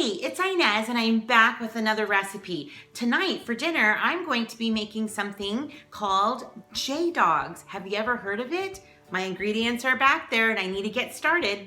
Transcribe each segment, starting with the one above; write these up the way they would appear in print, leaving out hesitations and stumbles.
Hey, it's Ines and I'm back with another recipe. Tonight for dinner, I'm going to be making something called J-DAWGS. Have you ever heard of it? My ingredients are back there and I need to get started.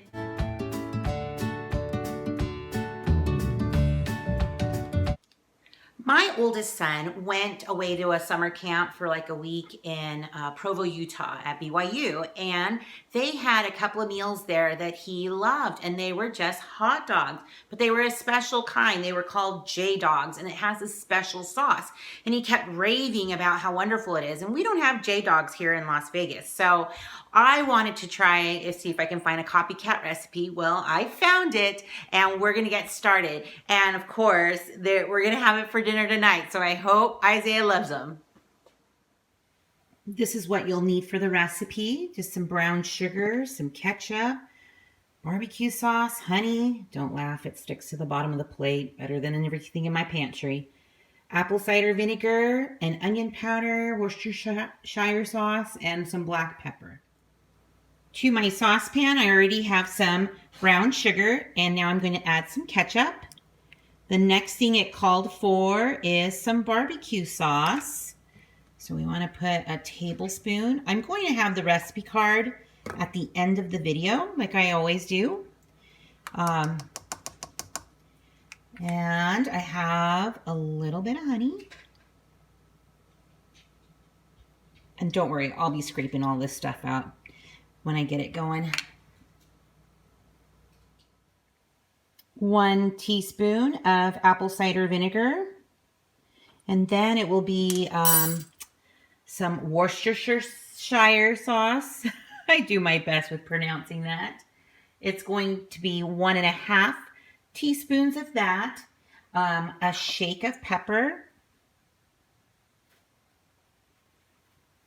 My oldest son went away to a summer camp for like a week in Provo, Utah at BYU, and they had a couple of meals there that he loved, and they were just hot dogs, but they were a special kind. They were called J-DAWGS, and it has a special sauce, and he kept raving about how wonderful it is, and we don't have J-DAWGS here in Las Vegas, so I wanted to try and see if I can find a copycat recipe. Well, I found it, and we're gonna get started, and of course, we're gonna have it for dinner tonight, so I hope Isaiah loves them. This is what you'll need for the recipe. Just some brown sugar, some ketchup, barbecue sauce, honey. Don't laugh, it sticks to the bottom of the plate better than everything in my pantry. Apple cider vinegar, and onion powder, Worcestershire sauce, and some black pepper. To my saucepan, I already have some brown sugar, and now I'm going to add some ketchup. The next thing it called for is some barbecue sauce. So we want to put a tablespoon. I'm going to have the recipe card at the end of the video, like I always do. And I have a little bit of honey. And don't worry, I'll be scraping all this stuff out when I get it going. 1 teaspoon of apple cider vinegar, and then it will be some Worcestershire sauce. I do my best with pronouncing that. It's going to be 1.5 teaspoons of that, a shake of pepper,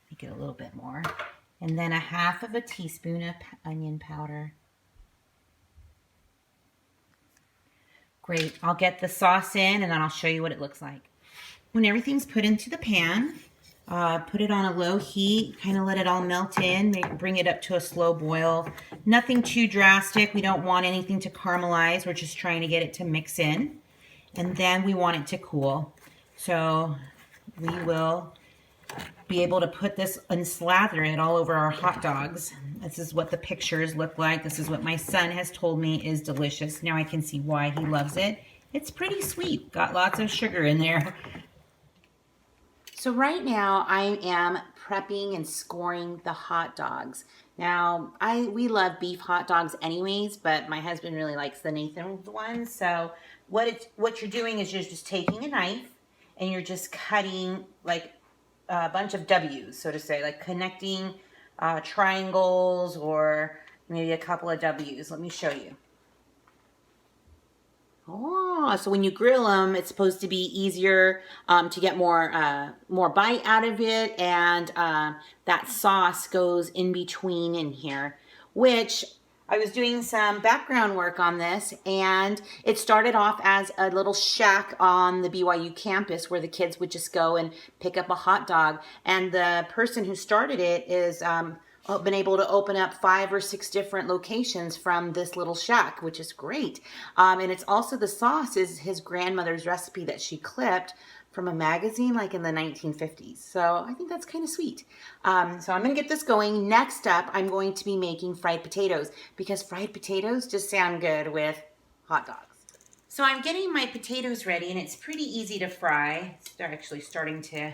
make it a little bit more, and then 1/2 teaspoon of onion powder. Great, I'll get the sauce in and then I'll show you what it looks like. When everything's put into the pan, put it on a low heat, kind of let it all melt in, bring it up to a slow boil. Nothing too drastic, we don't want anything to caramelize, we're just trying to get it to mix in. And then we want it to cool. So we will be able to put this and slather it all over our hot dogs. This is what the pictures look like. This is what my son has told me is delicious. Now I can see why he loves it. It's pretty sweet. Got lots of sugar in there. So right now I am prepping and scoring the hot dogs. Now we love beef hot dogs anyways, but my husband really likes the Nathan ones. So what you're doing is you're just taking a knife and you're just cutting like a bunch of W's, so to say, like connecting triangles or maybe a couple of W's. Let me show you. Oh, so when you grill them, it's supposed to be easier to get more bite out of it, and that sauce goes in between in here, which I was doing some background work on this, and it started off as a little shack on the BYU campus where the kids would just go and pick up a hot dog. And the person who started it is been able to open up 5 or 6 different locations from this little shack, which is great. And it's also, the sauce is his grandmother's recipe that she clipped from a magazine like in the 1950s. So I think that's kind of sweet. So I'm gonna get this going. Next up, I'm going to be making fried potatoes because fried potatoes just sound good with hot dogs. So I'm getting my potatoes ready and it's pretty easy to fry. They're actually starting to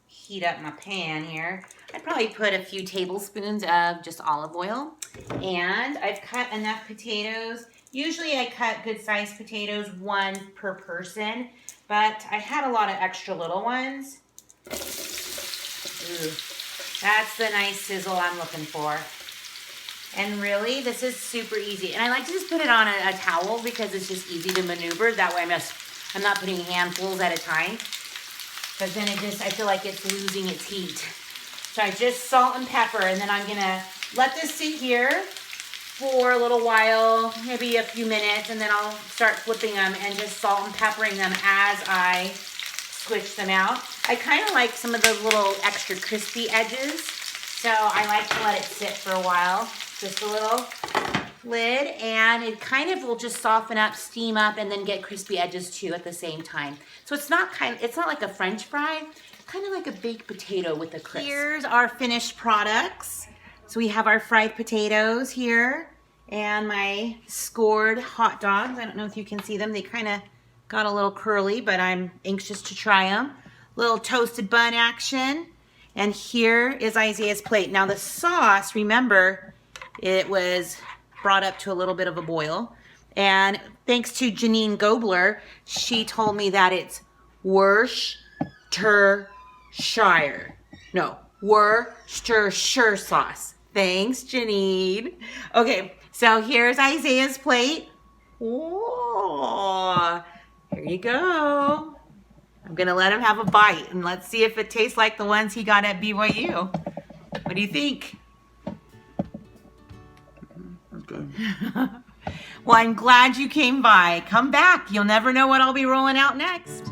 heat up my pan here. I'd probably put a few tablespoons of just olive oil, and I've cut enough potatoes. Usually I cut good sized potatoes, 1 per person, but I had a lot of extra little ones. Ooh, that's the nice sizzle I'm looking for. And really, this is super easy. And I like to just put it on a towel because it's just easy to maneuver. That way I'm not putting handfuls at a time, because then I feel like it's losing its heat. So I just salt and pepper, and then I'm gonna let this sit here for a little while, maybe a few minutes, and then I'll start flipping them and just salt and peppering them as I switch them out. I kind of like some of the little extra crispy edges, so I like to let it sit for a while, just a little. lid, and it kind of will just soften up, steam up, and then get crispy edges too at the same time. So it's not like a French fry, kind of like a baked potato with a crisp. Here's our finished products. So we have our fried potatoes here and my scored hot dogs. I don't know if you can see them. They kind of got a little curly, but I'm anxious to try them. Little toasted bun action. And here is Isaiah's plate. Now the sauce, remember, it was brought up to a little bit of a boil. And thanks to Janine Gobler, she told me that it's Worcestershire. No, Worcestershire sauce. Thanks, Janine. Okay, so here's Isaiah's plate. Oh, here you go. I'm gonna let him have a bite and let's see if it tastes like the ones he got at BYU. What do you think? Okay. Well, I'm glad you came by. Come back. You'll never know what I'll be rolling out next.